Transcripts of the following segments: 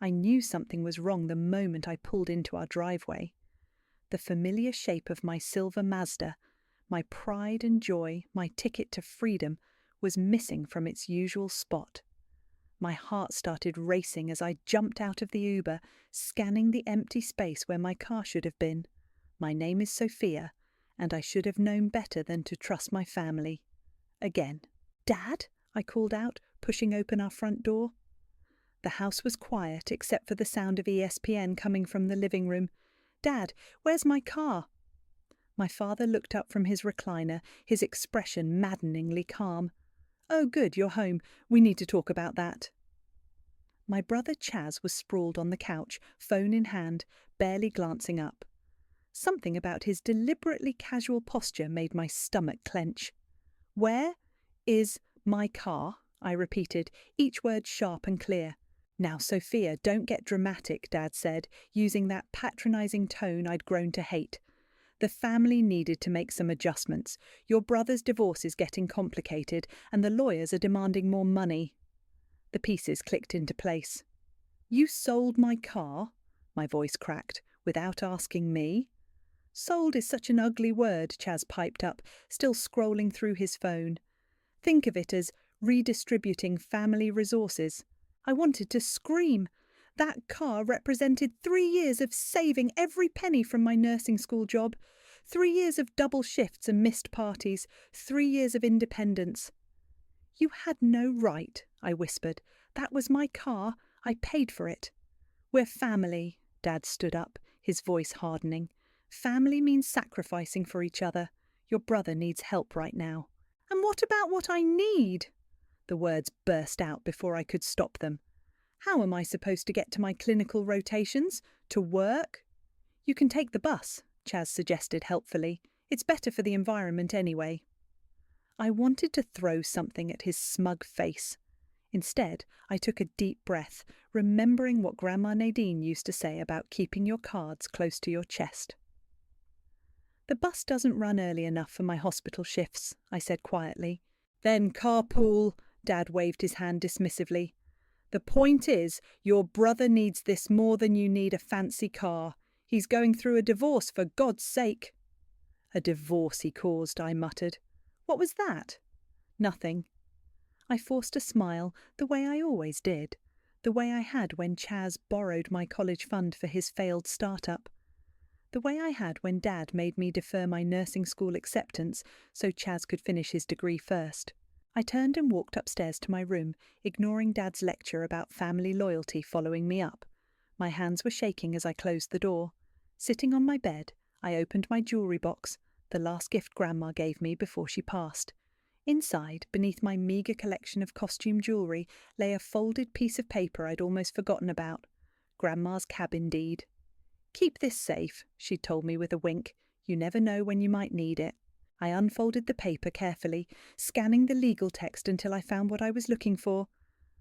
I knew something was wrong the moment I pulled into our driveway. The familiar shape of my silver Mazda, my pride and joy, my ticket to freedom, was missing from its usual spot. My heart started racing as I jumped out of the Uber, scanning the empty space where my car should have been. My name is Sophia, and I should have known better than to trust my family. Again. "Dad?" I called out, pushing open our front door. The house was quiet except for the sound of ESPN coming from the living room. "Dad, where's my car?" My father looked up from his recliner, his expression maddeningly calm. "Oh, good, you're home. We need to talk about that." My brother Chaz was sprawled on the couch, phone in hand, barely glancing up. Something about his deliberately casual posture made my stomach clench. "Where is my car?" I repeated, each word sharp and clear. "Now, Sophia, don't get dramatic," Dad said, using that patronizing tone I'd grown to hate. "The family needed to make some adjustments. Your brother's divorce is getting complicated, and the lawyers are demanding more money." The pieces clicked into place. "You sold my car?" My voice cracked. "Without asking me?" "Sold is such an ugly word," Chaz piped up, still scrolling through his phone. "Think of it as redistributing family resources." I wanted to scream. That car represented 3 years of saving every penny from my nursing school job, 3 years of double shifts and missed parties, 3 years of independence. "You had no right," I whispered. "That was my car. I paid for it." "We're family." Dad stood up, his voice hardening. "Family means sacrificing for each other. Your brother needs help right now." "And what about what I need?" The words burst out before I could stop them. "How am I supposed to get to my clinical rotations? To work?" "You can take the bus," Chaz suggested helpfully. "It's better for the environment anyway." I wanted to throw something at his smug face. Instead, I took a deep breath, remembering what Grandma Nadine used to say about keeping your cards close to your chest. "The bus doesn't run early enough for my hospital shifts," I said quietly. "Then carpool," Dad waved his hand dismissively. "The point is, your brother needs this more than you need a fancy car. He's going through a divorce, for God's sake." "A divorce he caused," I muttered. "What was that?" "Nothing." I forced a smile, the way I always did, the way I had when Chaz borrowed my college fund for his failed startup, the way I had when Dad made me defer my nursing school acceptance so Chaz could finish his degree first. I turned and walked upstairs to my room, ignoring Dad's lecture about family loyalty following me up. My hands were shaking as I closed the door. Sitting on my bed, I opened my jewellery box, the last gift Grandma gave me before she passed. Inside, beneath my meagre collection of costume jewellery, lay a folded piece of paper I'd almost forgotten about. Grandma's cabin deed. "Keep this safe," she'd told me with a wink. "You never know when you might need it." I unfolded the paper carefully, scanning the legal text until I found what I was looking for.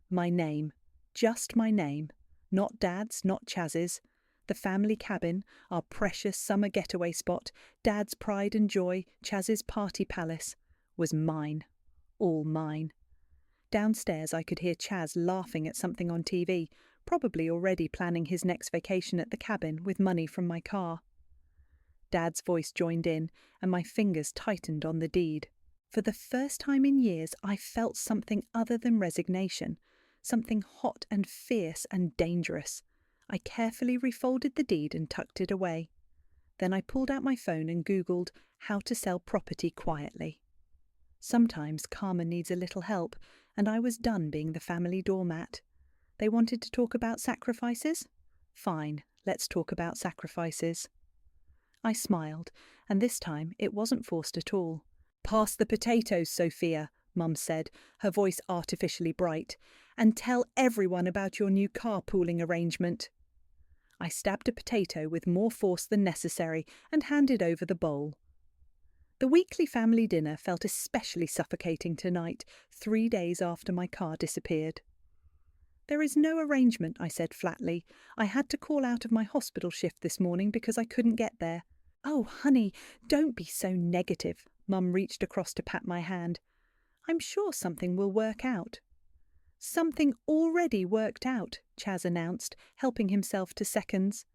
My name. Just my name. Not Dad's, not Chaz's. The family cabin, our precious summer getaway spot, Dad's pride and joy, Chaz's party palace, was mine. All mine. Downstairs I could hear Chaz laughing at something on TV, probably already planning his next vacation at the cabin with money from my car. Dad's voice joined in, and my fingers tightened on the deed. For the first time in years, I felt something other than resignation, something hot and fierce and dangerous. I carefully refolded the deed and tucked it away. Then I pulled out my phone and Googled how to sell property quietly. Sometimes karma needs a little help, and I was done being the family doormat. They wanted to talk about sacrifices? Fine, let's talk about sacrifices. I smiled, and this time it wasn't forced at all. "Pass the potatoes, Sophia," Mum said, her voice artificially bright, "and tell everyone about your new carpooling arrangement." I stabbed a potato with more force than necessary and handed over the bowl. The weekly family dinner felt especially suffocating tonight, 3 days after my car disappeared. "There is no arrangement," I said flatly. "I had to call out of my hospital shift this morning because I couldn't get there." "Oh, honey, don't be so negative." Mum reached across to pat my hand. "I'm sure something will work out." Something already worked out, Chaz announced, helping himself to seconds.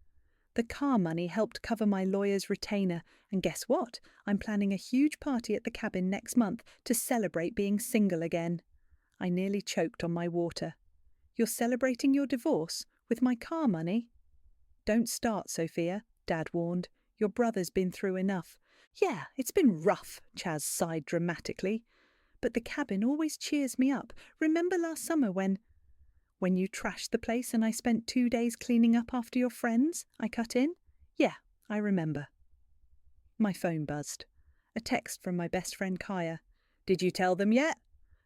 The car money helped cover my lawyer's retainer, and guess what? I'm planning a huge party at the cabin next month to celebrate being single again. I nearly choked on my water. You're celebrating your divorce with my car money? Don't start, Sophia, Dad warned. Your brother's been through enough. Yeah, it's been rough, Chaz sighed dramatically. But the cabin always cheers me up. Remember last summer when you trashed the place and I spent 2 days cleaning up after your friends? I cut in. Yeah, I remember. My phone buzzed. A text from my best friend Kaya. Did you tell them yet?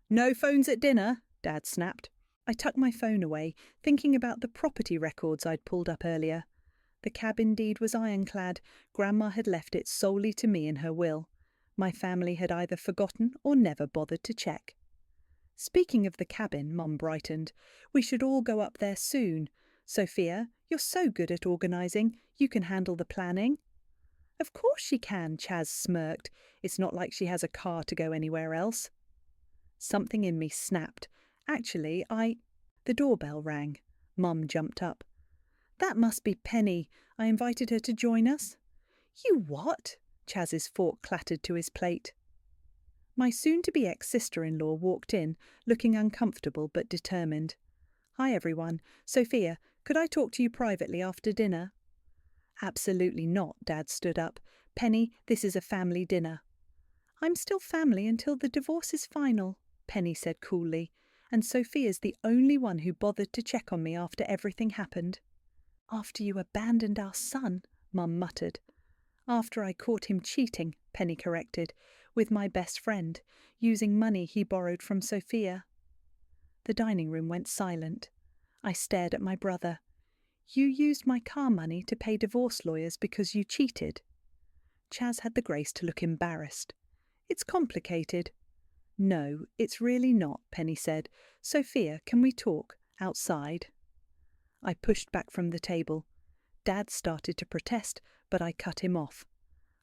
No phones at dinner, Dad snapped. I tucked my phone away, thinking about the property records I'd pulled up earlier. The cabin deed was ironclad. Grandma had left it solely to me in her will. My family had either forgotten or never bothered to check. Speaking of the cabin, Mum brightened. We should all go up there soon. Sophia, you're so good at organising. You can handle the planning. Of course she can, Chaz smirked. It's not like she has a car to go anywhere else. Something in me snapped. Actually, The doorbell rang. Mum jumped up. That must be Penny. I invited her to join us. You what? Chaz's fork clattered to his plate. My soon-to-be ex-sister-in-law walked in, looking uncomfortable but determined. Hi, everyone. Sophia, could I talk to you privately after dinner? Absolutely not, Dad stood up. Penny, this is a family dinner. I'm still family until the divorce is final, Penny said coolly, and Sophia's the only one who bothered to check on me after everything happened. After you abandoned our son, Mum muttered. After I caught him cheating, Penny corrected, with my best friend, using money he borrowed from Sophia. The dining room went silent. I stared at my brother. You used my car money to pay divorce lawyers because you cheated. Chaz had the grace to look embarrassed. It's complicated. No, it's really not, Penny said. Sophia, can we talk? Outside? I pushed back from the table. Dad started to protest, but I cut him off.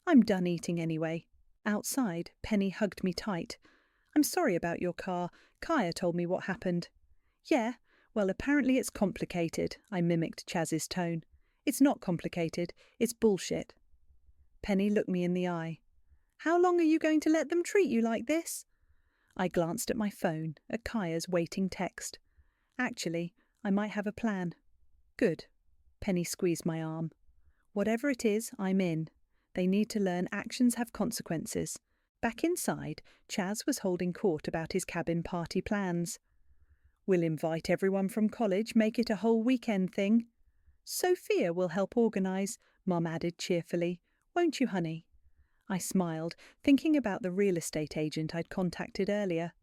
I'm done eating anyway. Outside, Penny hugged me tight. I'm sorry about your car. Kaya told me what happened. Yeah, well, apparently it's complicated, I mimicked Chaz's tone. It's not complicated. It's bullshit. Penny looked me in the eye. How long are you going to let them treat you like this? I glanced at my phone, at Kaya's waiting text. Actually, I might have a plan. Good. Penny squeezed my arm. Whatever it is, I'm in. They need to learn actions have consequences. Back inside, Chaz was holding court about his cabin party plans. We'll invite everyone from college, make it a whole weekend thing. Sophia will help organise, Mum added cheerfully. Won't you, honey? I smiled, thinking about the real estate agent I'd contacted earlier.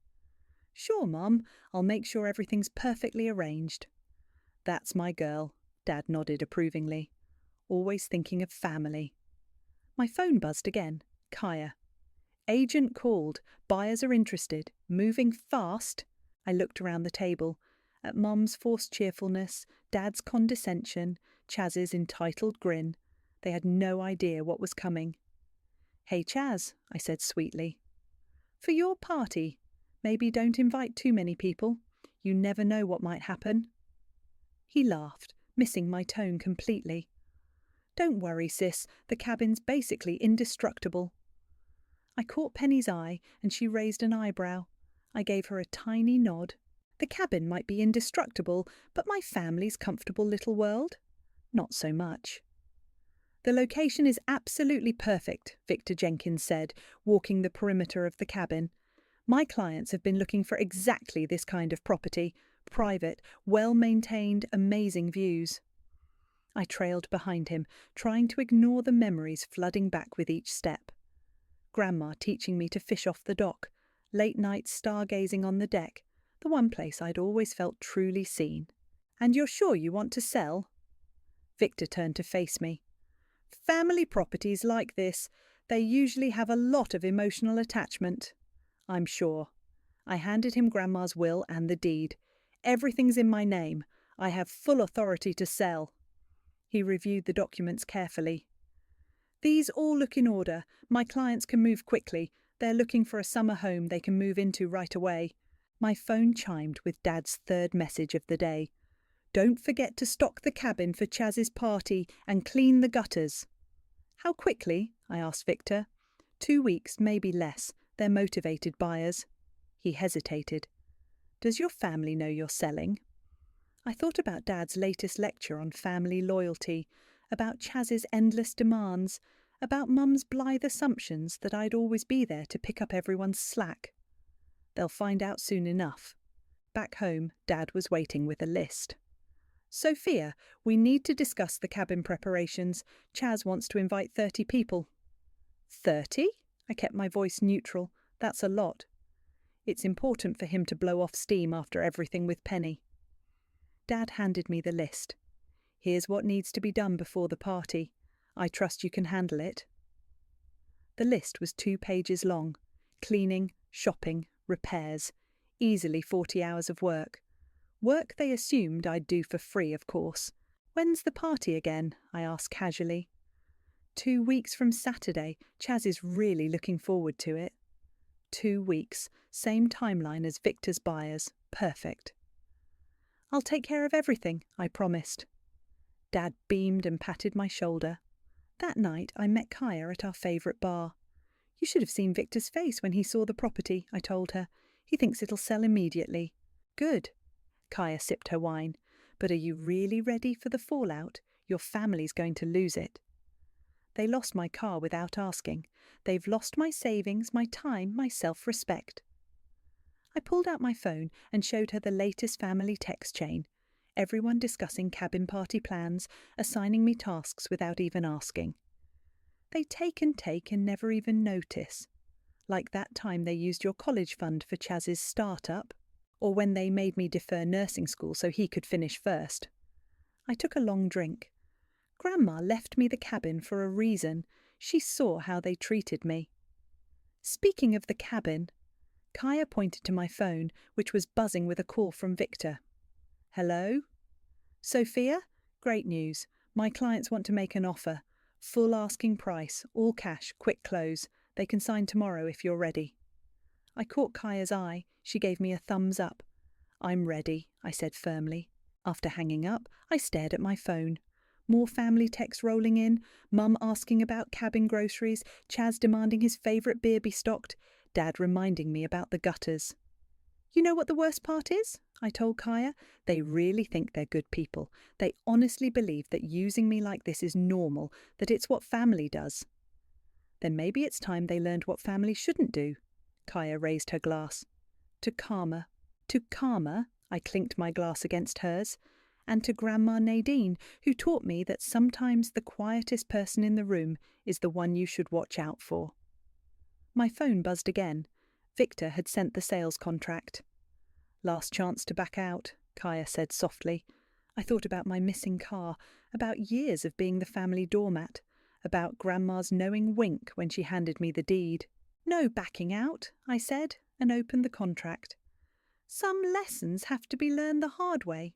Sure, Mum. I'll make sure everything's perfectly arranged. That's my girl, Dad nodded approvingly. Always thinking of family. My phone buzzed again. Kaya. Agent called. Buyers are interested. Moving fast. I looked around the table. At Mum's forced cheerfulness, Dad's condescension, Chaz's entitled grin. They had no idea what was coming. Hey, Chaz, I said sweetly. For your party, maybe don't invite too many people. You never know what might happen. He laughed, missing my tone completely. Don't worry, sis. The cabin's basically indestructible. I caught Penny's eye, and she raised an eyebrow. I gave her a tiny nod. The cabin might be indestructible, but my family's comfortable little world? Not so much. The location is absolutely perfect, Victor Jenkins said, walking the perimeter of the cabin. My clients have been looking for exactly this kind of property. Private, well-maintained, amazing views. I trailed behind him, trying to ignore the memories flooding back with each step. Grandma teaching me to fish off the dock, late night stargazing on the deck, the one place I'd always felt truly seen. And you're sure you want to sell? Victor turned to face me. Family properties like this, they usually have a lot of emotional attachment. I'm sure. I handed him Grandma's will and the deed. Everything's in my name. I have full authority to sell. He reviewed the documents carefully. These all look in order. My clients can move quickly. They're looking for a summer home they can move into right away. My phone chimed with Dad's third message of the day. "Don't forget to stock the cabin for Chaz's party and clean the gutters." "How quickly?" I asked Victor. 2 weeks, maybe less. They're motivated buyers. He hesitated. "Does your family know you're selling?" I thought about Dad's latest lecture on family loyalty, about Chaz's endless demands, about Mum's blithe assumptions that I'd always be there to pick up everyone's slack. They'll find out soon enough. Back home, Dad was waiting with a list. "Sophia, we need to discuss the cabin preparations. Chaz wants to invite 30 people." 30? I kept my voice neutral. That's a lot. It's important for him to blow off steam after everything with Penny. Dad handed me the list. "Here's what needs to be done before the party. I trust you can handle it." The list was 2 pages long. Cleaning, shopping, repairs. Easily 40 hours of work. Work they assumed I'd do for free, of course. "When's the party again?" I asked casually. 2 weeks from Saturday. Chaz is really looking forward to it. 2 weeks. Same timeline as Victor's buyers. Perfect. "I'll take care of everything," I promised. Dad beamed and patted my shoulder. That night I met Kaya at our favourite bar. "You should have seen Victor's face when he saw the property," I told her. "He thinks it'll sell immediately." "Good." Kaya sipped her wine. "But are you really ready for the fallout? Your family's going to lose it." They lost my car without asking. They've lost my savings, my time, my self-respect. I pulled out my phone and showed her the latest family text chain. Everyone discussing cabin party plans, assigning me tasks without even asking. They take and never even notice. Like that time they used your college fund for Chaz's start-up, or when they made me defer nursing school so he could finish first. I took a long drink. Grandma left me the cabin for a reason. She saw how they treated me. Speaking of the cabin, Kaya pointed to my phone, which was buzzing with a call from Victor. "Hello?" "Sophia? Great news. My clients want to make an offer. Full asking price, all cash, quick close. They can sign tomorrow if you're ready." I caught Kaya's eye. She gave me a thumbs up. "I'm ready," I said firmly. After hanging up, I stared at my phone. More family texts rolling in, Mum asking about cabin groceries, Chaz demanding his favourite beer be stocked, Dad reminding me about the gutters. "You know what the worst part is?" I told Kaya. "They really think they're good people. They honestly believe that using me like this is normal, that it's what family does." "Then maybe it's time they learned what family shouldn't do." Kaya raised her glass. "To Karma." "To Karma," I clinked my glass against hers. "And to Grandma Nadine, who taught me that sometimes the quietest person in the room is the one you should watch out for." My phone buzzed again. Victor had sent the sales contract. "Last chance to back out," Kaya said softly. I thought about my missing car, about years of being the family doormat, about Grandma's knowing wink when she handed me the deed. "No backing out," I said, and opened the contract. "Some lessons have to be learned the hard way."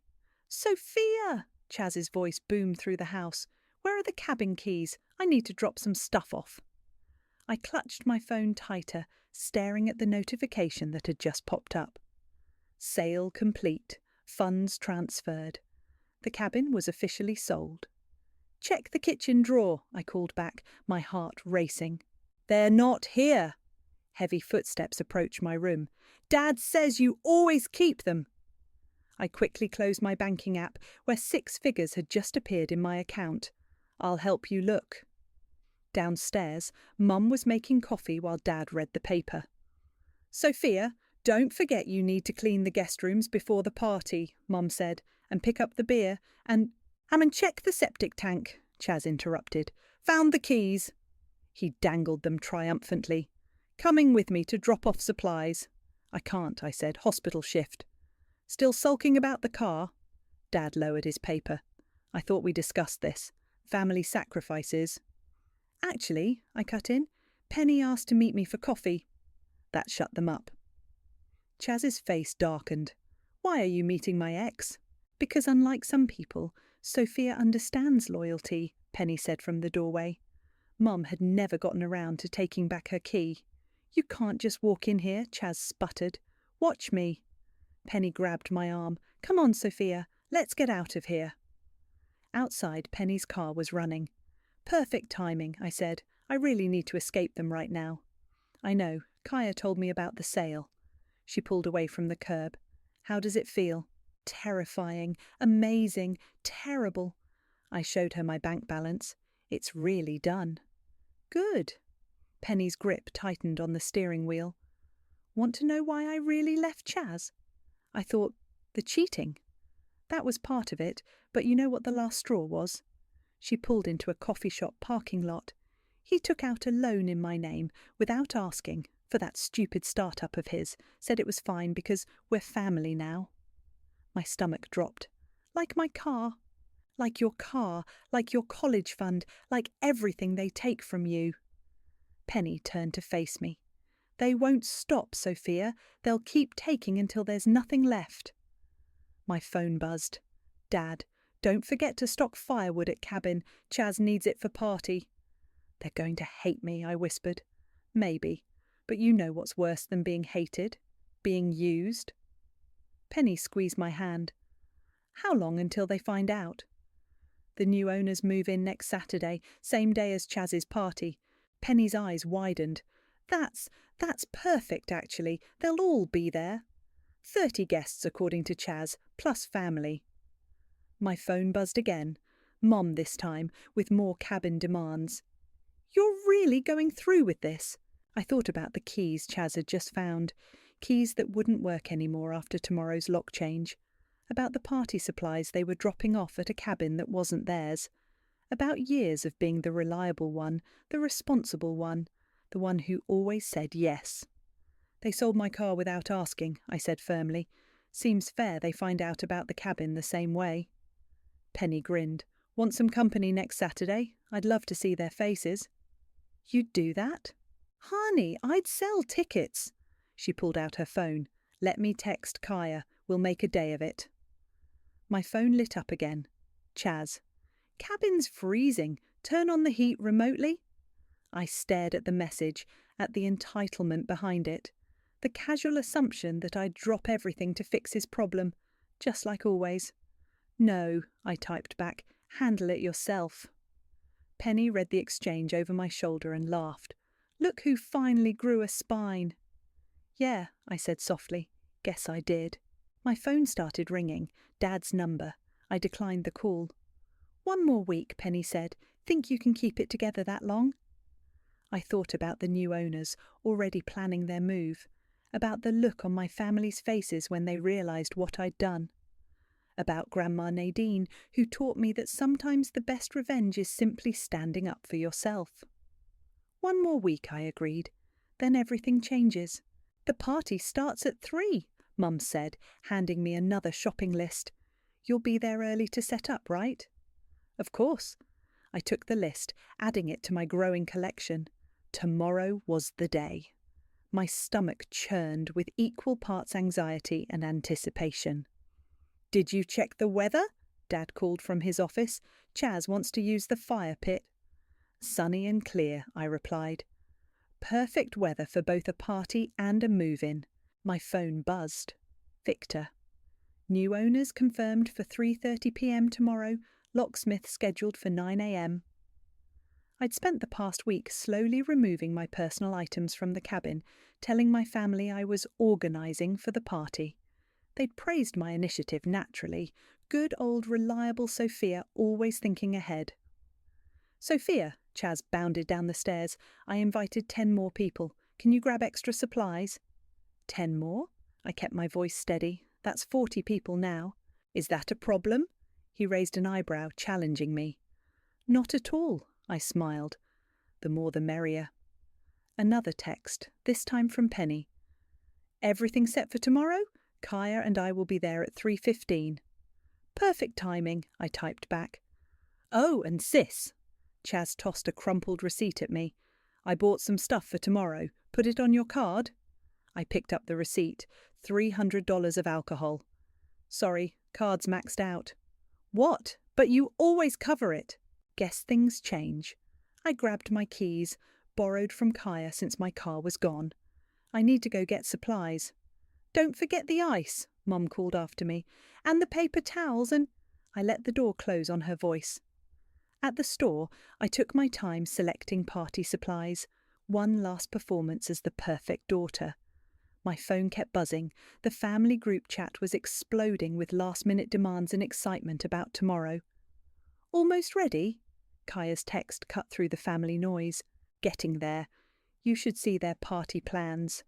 "Sophia!" Chaz's voice boomed through the house. "Where are the cabin keys? I need to drop some stuff off." I clutched my phone tighter, staring at the notification that had just popped up. Sale complete. Funds transferred. The cabin was officially sold. "Check the kitchen drawer," I called back, my heart racing. "They're not here." Heavy footsteps approached my room. "Dad says you always keep them." I quickly closed my banking app, where 6 figures had just appeared in my account. "I'll help you look." Downstairs, Mum was making coffee while Dad read the paper. "Sophia, don't forget you need to clean the guest rooms before the party," Mum said, "and pick up the beer, and check the septic tank," Chaz interrupted. "Found the keys." He dangled them triumphantly. "Coming with me to drop off supplies." "I can't," I said. "Hospital shift." "Still sulking about the car?" Dad lowered his paper. "I thought we discussed this. Family sacrifices." "Actually," I cut in, "Penny asked to meet me for coffee." That shut them up. Chaz's face darkened. "Why are you meeting my ex?" "Because unlike some people, Sophia understands loyalty," Penny said from the doorway. Mum had never gotten around to taking back her key. "You can't just walk in here," Chaz sputtered. "Watch me." Penny grabbed my arm. "Come on, Sophia, let's get out of here." Outside, Penny's car was running. "Perfect timing," I said. "I really need to escape them right now." "I know. Kaya told me about the sale." She pulled away from the curb. "How does it feel?" "Terrifying, amazing, terrible." I showed her my bank balance. "It's really done." "Good." Penny's grip tightened on the steering wheel. "Want to know why I really left Chaz?" I thought, the cheating. That was part of it, but you know what the last straw was? She pulled into a coffee shop parking lot. He took out a loan in my name without asking, for that stupid start-up of his, said it was fine because we're family now. My stomach dropped. Like my car. Like your car, like your college fund, like everything they take from you. Penny turned to face me. "They won't stop, Sophia. They'll keep taking until there's nothing left." My phone buzzed. "Dad, don't forget to stock firewood at cabin. Chaz needs it for party." "They're going to hate me," I whispered. "Maybe, but you know what's worse than being hated? Being used." Penny squeezed my hand. "How long until they find out?" "The new owners move in next Saturday, same day as Chaz's party." Penny's eyes widened. That's perfect, actually. They'll all be there. 30 guests, according to Chaz, plus family." My phone buzzed again. Mom this time, with more cabin demands. "You're really going through with this?" I thought about the keys Chaz had just found. Keys that wouldn't work anymore after tomorrow's lock change. About the party supplies they were dropping off at a cabin that wasn't theirs. About years of being the reliable one, the responsible one, the one who always said yes. "They sold my car without asking," I said firmly. "Seems fair they find out about the cabin the same way." Penny grinned. "Want some company next Saturday? I'd love to see their faces." "You'd do that?" "Honey, I'd sell tickets." She pulled out her phone. "Let me text Kaya. We'll make a day of it." My phone lit up again. Chaz. "Cabin's freezing. Turn on the heat remotely." I stared at the message, at the entitlement behind it. The casual assumption that I'd drop everything to fix his problem, just like always. "No," I typed back. "Handle it yourself." Penny read the exchange over my shoulder and laughed. "Look who finally grew a spine." "Yeah," I said softly. "Guess I did." My phone started ringing. Dad's number. I declined the call. "One more week," Penny said. "Think you can keep it together that long?" I thought about the new owners, already planning their move. About the look on my family's faces when they realised what I'd done. About Grandma Nadine, who taught me that sometimes the best revenge is simply standing up for yourself. "One more week," I agreed. "Then everything changes." "The party starts at 3, Mum said, handing me another shopping list. "You'll be there early to set up, right?" "Of course." I took the list, adding it to my growing collection. Tomorrow was the day. My stomach churned with equal parts anxiety and anticipation. "Did you check the weather?" Dad called from his office. "Chaz wants to use the fire pit." "Sunny and clear," I replied. Perfect weather for both a party and a move-in. My phone buzzed. Victor. "New owners confirmed for 3:30 p.m. tomorrow. Locksmith scheduled for 9 a.m. I'd spent the past week slowly removing my personal items from the cabin, telling my family I was organising for the party. They'd praised my initiative naturally. Good old reliable Sophia, always thinking ahead. "Sophia," Chaz bounded down the stairs, "I invited 10 more people. Can you grab extra supplies?" 10 more? I kept my voice steady. "That's 40 people now." "Is that a problem?" He raised an eyebrow, challenging me. "Not at all," I smiled. "The more the merrier." Another text, this time from Penny. "Everything set for tomorrow? Kaya and I will be there at 3:15. "Perfect timing," I typed back. "Oh, and sis." Chaz tossed a crumpled receipt at me. "I bought some stuff for tomorrow. Put it on your card?" I picked up the receipt. $300 of alcohol. "Sorry, card's maxed out." "What? But you always cover it." Guess things change. I grabbed my keys, borrowed from Kaya since my car was gone. "I need to go get supplies." "Don't forget the ice." Mum called after me. And the paper towels and... I let the door close on her voice. At the store, I took my time selecting party supplies. One last performance as the perfect daughter. My phone kept buzzing. The family group chat was exploding with last-minute demands and excitement about tomorrow. Almost ready? Kaya's text cut through the family noise. Getting there. You should see their party plans.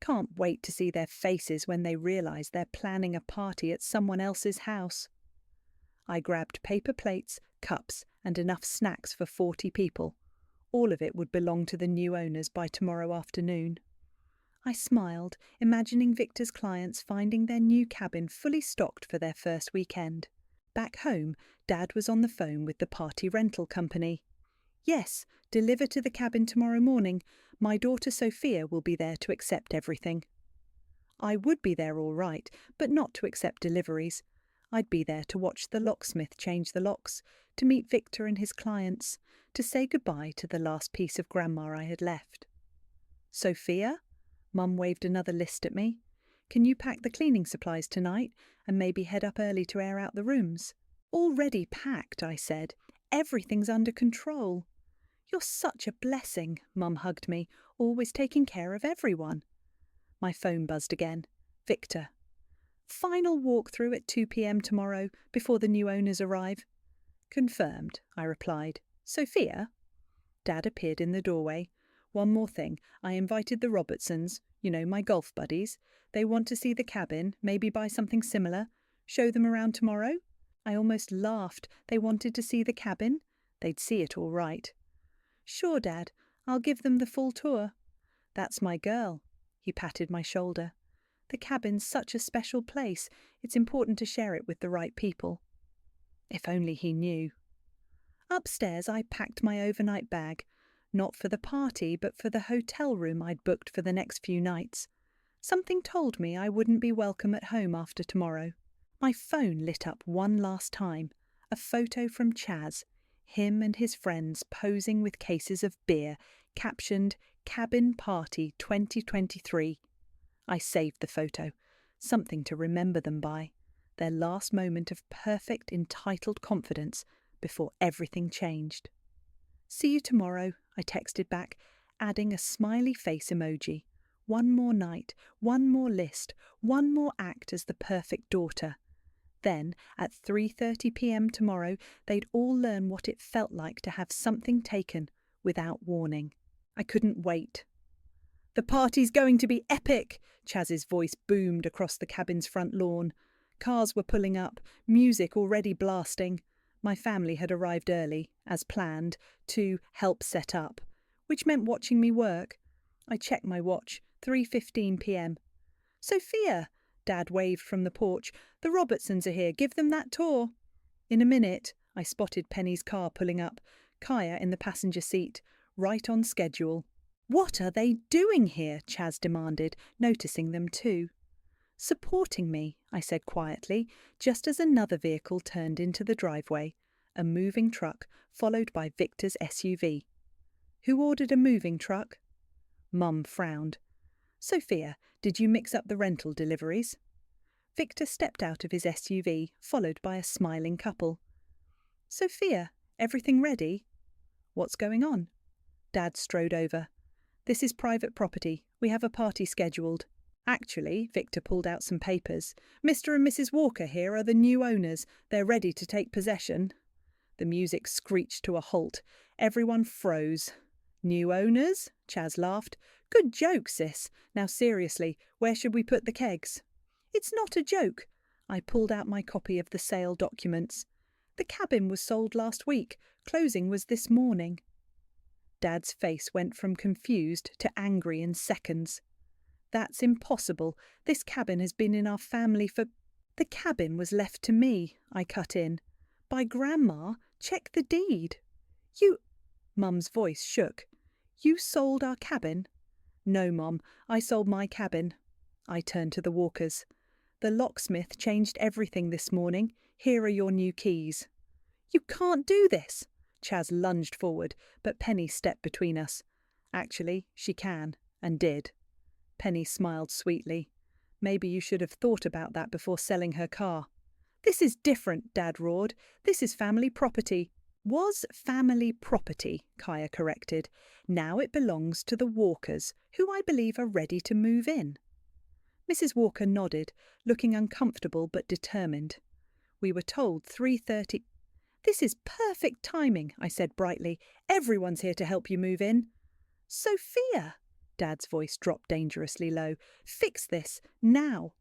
Can't wait to see their faces when they realise they're planning a party at someone else's house. I grabbed paper plates, cups, and enough snacks for 40 people. All of it would belong to the new owners by tomorrow afternoon. I smiled, imagining Victor's clients finding their new cabin fully stocked for their first weekend. Back home, Dad was on the phone with the party rental company. Yes, deliver to the cabin tomorrow morning. My daughter Sophia will be there to accept everything. I would be there all right, but not to accept deliveries. I'd be there to watch the locksmith change the locks, to meet Victor and his clients, to say goodbye to the last piece of grandma I had left. Sophia? Mum waved another list at me. Can you pack the cleaning supplies tonight and maybe head up early to air out the rooms? Already packed, I said. Everything's under control. You're such a blessing, Mum hugged me, always taking care of everyone. My phone buzzed again. Victor. Final walkthrough at 2 p.m. tomorrow, before the new owners arrive. Confirmed, I replied. Sophia? Dad appeared in the doorway. One more thing, I invited the Robertsons, my golf buddies. They want to see the cabin, maybe buy something similar. Show them around tomorrow? I almost laughed. They wanted to see the cabin? They'd see it all right. Sure, Dad. I'll give them the full tour. That's my girl. He patted my shoulder. The cabin's such a special place. It's important to share it with the right people. If only he knew. Upstairs, I packed my overnight bag. Not for the party, but for the hotel room I'd booked for the next few nights. Something told me I wouldn't be welcome at home after tomorrow. My phone lit up one last time. A photo from Chaz. Him and his friends posing with cases of beer, captioned Cabin Party 2023. I saved the photo. Something to remember them by. Their last moment of perfect, entitled confidence before everything changed. See you tomorrow, I texted back, adding a smiley face emoji. One more night, one more list, one more act as the perfect daughter. Then, at 3:30 p.m. tomorrow, they'd all learn what it felt like to have something taken without warning. I couldn't wait. The party's going to be epic, Chaz's voice boomed across the cabin's front lawn. Cars were pulling up, music already blasting. My family had arrived early, as planned, to help set up, which meant watching me work. I checked my watch, 3:15 p.m. Sophia, Dad waved from the porch. The Robertsons are here. Give them that tour. In a minute, I spotted Penny's car pulling up, Kaya in the passenger seat, right on schedule. What are they doing here? Chaz demanded, noticing them too. Supporting me, I said quietly, just as another vehicle turned into the driveway, a moving truck followed by Victor's SUV. Who ordered a moving truck? Mum frowned. Sophia, did you mix up the rental deliveries? Victor stepped out of his SUV, followed by a smiling couple. Sophia, everything ready? What's going on? Dad strode over. This is private property. We have a party scheduled. Actually, Victor pulled out some papers. Mr. and Mrs. Walker here are the new owners. They're ready to take possession. The music screeched to a halt. Everyone froze. New owners? Chaz laughed. Good joke, sis. Now seriously, where should we put the kegs? It's not a joke. I pulled out my copy of the sale documents. The cabin was sold last week. Closing was this morning. Dad's face went from confused to angry in seconds. That's impossible. This cabin has been in our family for... The cabin was left to me, I cut in. By Grandma. Check the deed. You... Mum's voice shook. You sold our cabin? No, Mum. I sold my cabin. I turned to the Walkers. The locksmith changed everything this morning. Here are your new keys. You can't do this. Chaz lunged forward, but Penny stepped between us. Actually, she can, and did. Penny smiled sweetly. Maybe you should have thought about that before selling her car. This is different, Dad roared. This is family property. Was family property, Kaya corrected. Now it belongs to the Walkers, who I believe are ready to move in. Mrs. Walker nodded, looking uncomfortable but determined. We were told 3:30. This is perfect timing, I said brightly. Everyone's here to help you move in. Sophia! Dad's voice dropped dangerously low. Fix this, now.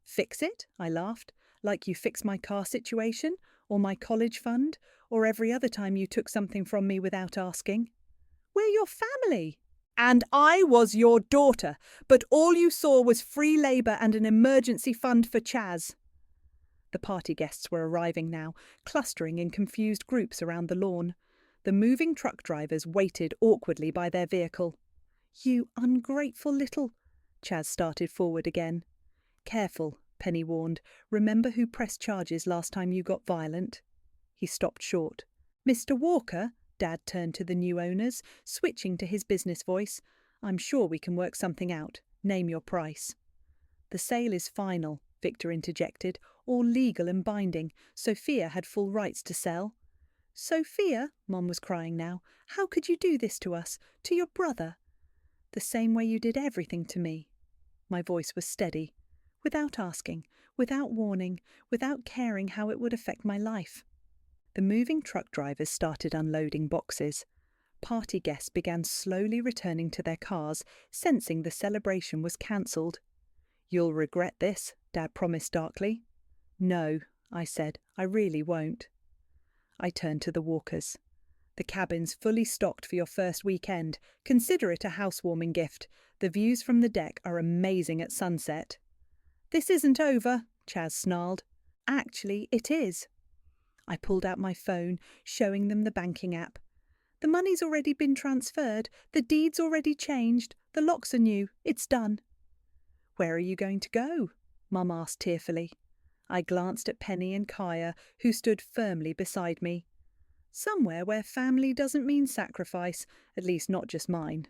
Fix it? I laughed. Like you fix my car situation, or my college fund, or every other time you took something from me without asking. We're your family. And I was your daughter, but all you saw was free labour and an emergency fund for Chaz. The party guests were arriving now, clustering in confused groups around the lawn. The moving truck drivers waited awkwardly by their vehicle. You ungrateful little... Chaz started forward again. Careful, Penny warned. Remember who pressed charges last time you got violent? He stopped short. Mr. Walker, Dad turned to the new owners, switching to his business voice. I'm sure we can work something out. Name your price. The sale is final, Victor interjected, all legal and binding. Sophia had full rights to sell. Sophia, Mom was crying now, how could you do this to us, to your brother? The same way you did everything to me. My voice was steady. Without asking, without warning, without caring how it would affect my life. The moving truck drivers started unloading boxes. Party guests began slowly returning to their cars, sensing the celebration was cancelled. You'll regret this, Dad promised darkly. No, I said, I really won't. I turned to the Walkers. The cabin's fully stocked for your first weekend. Consider it a housewarming gift. The views from the deck are amazing at sunset. This isn't over, Chaz snarled. Actually, it is. I pulled out my phone, showing them the banking app. The money's already been transferred. The deed's already changed. The locks are new. It's done. Where are you going to go? Mum asked tearfully. I glanced at Penny and Kaya, who stood firmly beside me. Somewhere where family doesn't mean sacrifice, at least not just mine.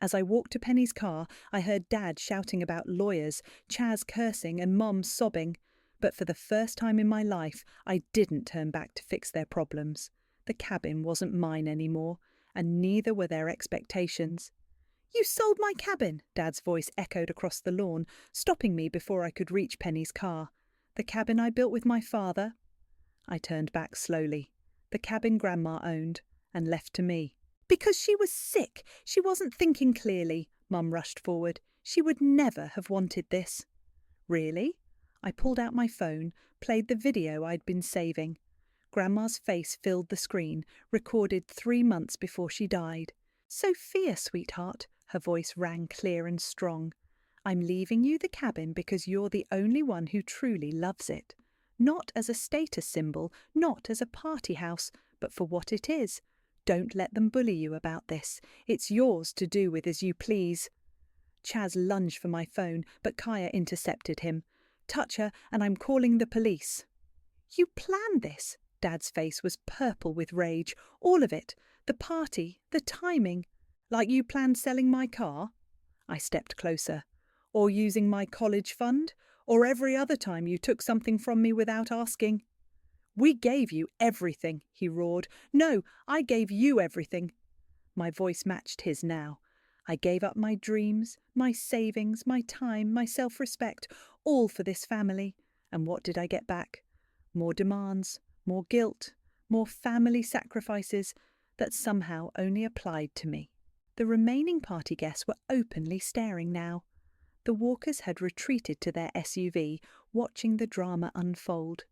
As I walked to Penny's car, I heard Dad shouting about lawyers, Chaz cursing and Mum sobbing. But for the first time in my life, I didn't turn back to fix their problems. The cabin wasn't mine anymore, and neither were their expectations. You sold my cabin, Dad's voice echoed across the lawn, stopping me before I could reach Penny's car. The cabin I built with my father. I turned back slowly. The cabin Grandma owned, and left to me. Because she was sick. She wasn't thinking clearly, Mum rushed forward. She would never have wanted this. Really? I pulled out my phone, played the video I'd been saving. Grandma's face filled the screen, recorded 3 months before she died. Sophia, sweetheart, her voice rang clear and strong. I'm leaving you the cabin because you're the only one who truly loves it. Not as a status symbol, not as a party house, but for what it is. Don't let them bully you about this. It's yours to do with as you please. Chaz lunged for my phone, but Kaya intercepted him. Touch her, and I'm calling the police. You planned this. Dad's face was purple with rage. All of it. The party, the timing. Like you planned selling my car? I stepped closer. Or using my college fund? Or every other time you took something from me without asking? We gave you everything, he roared. No, I gave you everything. My voice matched his now. I gave up my dreams, my savings, my time, my self-respect, all for this family. And what did I get back? More demands, more guilt, more family sacrifices that somehow only applied to me. The remaining party guests were openly staring now. The Walkers had retreated to their SUV, watching the drama unfold.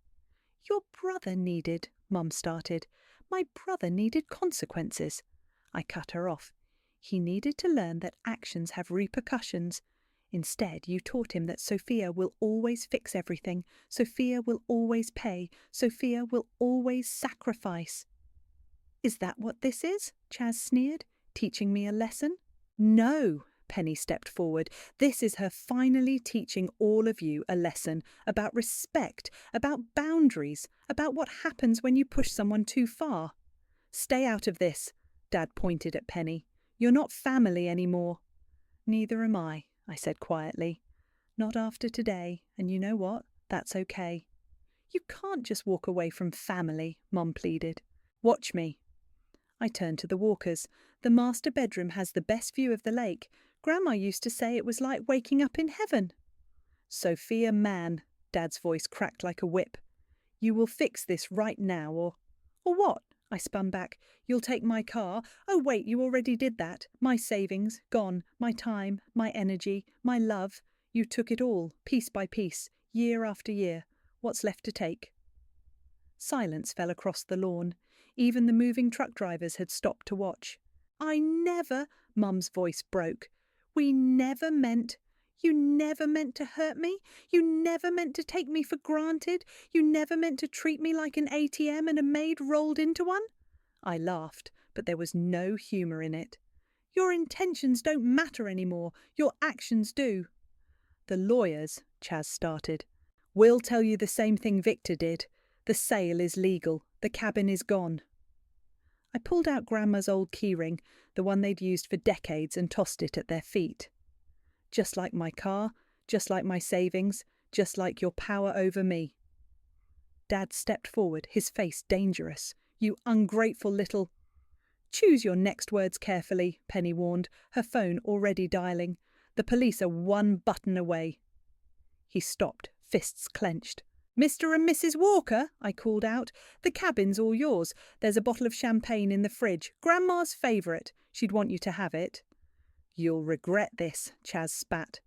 Your brother needed, Mum started. My brother needed consequences. I cut her off. He needed to learn that actions have repercussions. Instead, you taught him that Sophia will always fix everything. Sophia will always pay. Sophia will always sacrifice. Is that what this is? Chaz sneered, teaching me a lesson. No, Penny stepped forward. This is her finally teaching all of you a lesson about respect, about boundaries, about what happens when you push someone too far. Stay out of this, Dad pointed at Penny. You're not family anymore. Neither am I said quietly. Not after today, and you know what? That's okay. You can't just walk away from family, Mum pleaded. Watch me. I turned to the Walkers. The master bedroom has the best view of the lake. Grandma used to say it was like waking up in heaven. Sophia Mann, Dad's voice cracked like a whip. You will fix this right now, or what? I spun back. You'll take my car? Oh, wait, you already did that. My savings, gone. My time, my energy, my love. You took it all, piece by piece, year after year. What's left to take? Silence fell across the lawn. Even the moving truck drivers had stopped to watch. I never, Mum's voice broke. We never meant. You never meant to hurt me. You never meant to take me for granted. You never meant to treat me like an ATM and a maid rolled into one. I laughed, but there was no humour in it. Your intentions don't matter anymore. Your actions do. The lawyers, Chaz started, will tell you the same thing Victor did. The sale is legal. The cabin is gone. I pulled out Grandma's old keyring, the one they'd used for decades, and tossed it at their feet. Just like my car, just like my savings, just like your power over me. Dad stepped forward, his face dangerous. You ungrateful little... Choose your next words carefully, Penny warned, her phone already dialing. The police are one button away. He stopped, fists clenched. Mr. and Mrs. Walker, I called out. The cabin's all yours. There's a bottle of champagne in the fridge. Grandma's favourite. She'd want you to have it. You'll regret this, Chaz spat.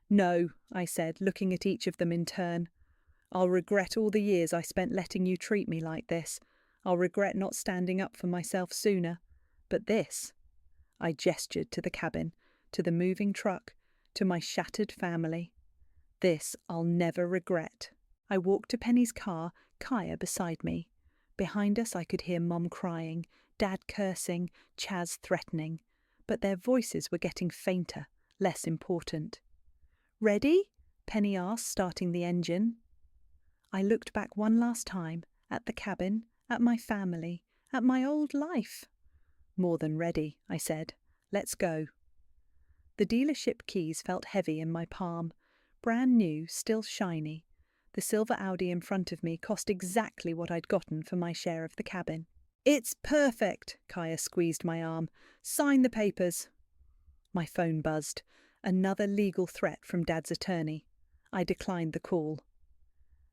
No, I said, looking at each of them in turn. I'll regret all the years I spent letting you treat me like this. I'll regret not standing up for myself sooner. But this... I gestured to the cabin, to the moving truck, to my shattered family. This I'll never regret. I walked to Penny's car, Kaya beside me. Behind us I could hear Mum crying, Dad cursing, Chaz threatening. But their voices were getting fainter, less important. Ready? Penny asked, starting the engine. I looked back one last time, at the cabin, at my family, at my old life. More than ready, I said. Let's go. The dealership keys felt heavy in my palm, brand new, still shiny. The silver Audi in front of me cost exactly what I'd gotten for my share of the cabin. It's perfect, Kaya squeezed my arm. Sign the papers. My phone buzzed. Another legal threat from Dad's attorney. I declined the call.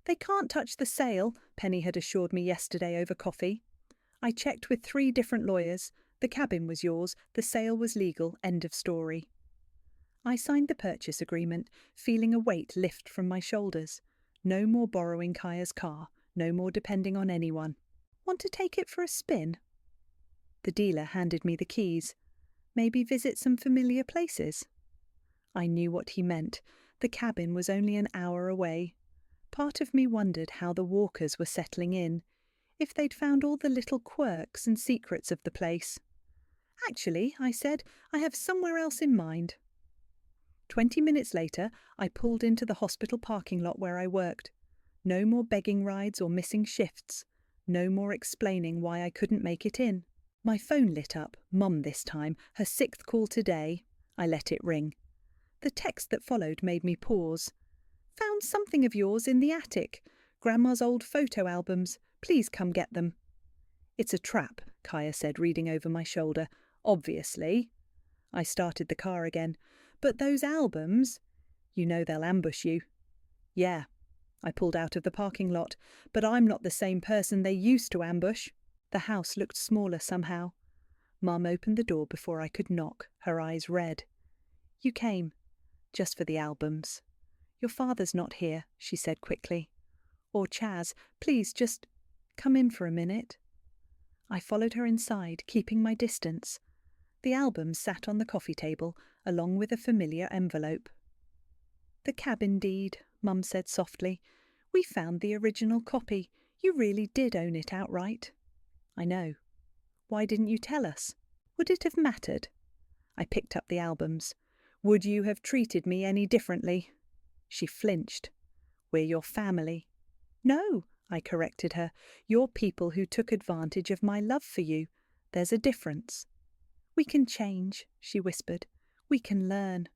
They can't touch the sale, Penny had assured me yesterday over coffee. I checked with 3 different lawyers. The cabin was yours, the sale was legal, end of story. I signed the purchase agreement, feeling a weight lift from my shoulders. No more borrowing Kaya's car, no more depending on anyone. Want to take it for a spin? The dealer handed me the keys. Maybe visit some familiar places? I knew what he meant. The cabin was only an hour away. Part of me wondered how the Walkers were settling in, if they'd found all the little quirks and secrets of the place. Actually, I said, I have somewhere else in mind. 20 minutes later, I pulled into the hospital parking lot where I worked. No more begging rides or missing shifts. No more explaining why I couldn't make it in. My phone lit up, Mum this time, her 6th call today. I let it ring. The text that followed made me pause. Found something of yours in the attic. Grandma's old photo albums. Please come get them. It's a trap, Kaya said, reading over my shoulder. Obviously. I started the car again. But those albums... You know they'll ambush you. Yeah. I pulled out of the parking lot. But I'm not the same person they used to ambush. The house looked smaller somehow. Mum opened the door before I could knock, her eyes red. You came. Just for the albums. Your father's not here, she said quickly. Or Chaz, please just come in for a minute. I followed her inside, keeping my distance. The albums sat on the coffee table, along with a familiar envelope. The cabin deed, Mum said softly. We found the original copy. You really did own it outright. I know. Why didn't you tell us? Would it have mattered? I picked up the albums. Would you have treated me any differently? She flinched. We're your family. No, I corrected her. You're people who took advantage of my love for you. There's a difference. We can change, she whispered. We can learn.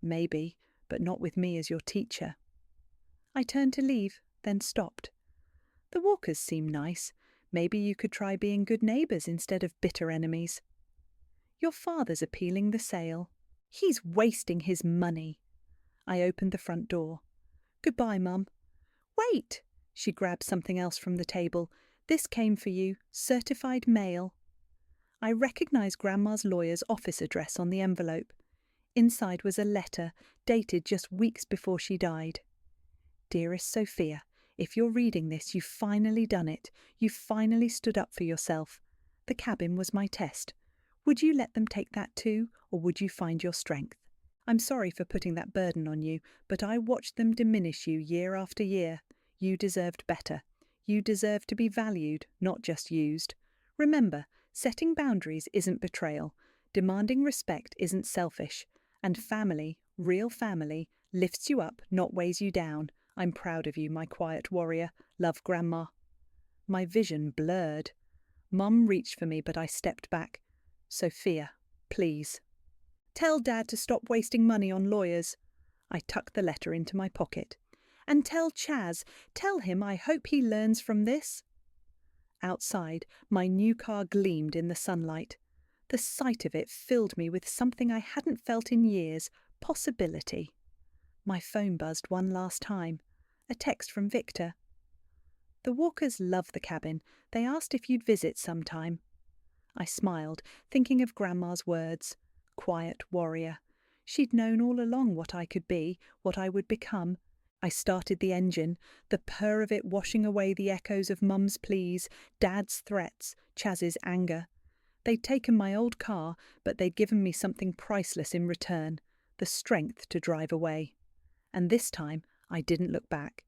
Maybe, but not with me as your teacher. I turned to leave, then stopped. The Walkers seem nice. Maybe you could try being good neighbours instead of bitter enemies. Your father's appealing the sale. He's wasting his money. I opened the front door. Goodbye, Mum. Wait! She grabbed something else from the table. This came for you, certified mail. I recognised Grandma's lawyer's office address on the envelope. Inside was a letter, dated just weeks before she died. Dearest Sophia, if you're reading this, you've finally done it. You've finally stood up for yourself. The cabin was my test. Would you let them take that too, or would you find your strength? I'm sorry for putting that burden on you, but I watched them diminish you year after year. You deserved better. You deserve to be valued, not just used. Remember, setting boundaries isn't betrayal. Demanding respect isn't selfish. And family, real family, lifts you up, not weighs you down. I'm proud of you, my quiet warrior. Love, Grandma. My vision blurred. Mum reached for me, but I stepped back. Sophia, please. Tell Dad to stop wasting money on lawyers. I tucked the letter into my pocket. And tell Chaz, tell him I hope he learns from this. Outside, my new car gleamed in the sunlight. The sight of it filled me with something I hadn't felt in years, possibility. My phone buzzed one last time. A text from Victor. The Walkers love the cabin. They asked if you'd visit sometime. I smiled, thinking of Grandma's words. Quiet warrior. She'd known all along what I could be, what I would become. I started the engine, the purr of it washing away the echoes of Mum's pleas, Dad's threats, Chaz's anger. They'd taken my old car, but they'd given me something priceless in return, the strength to drive away. And this time, I didn't look back.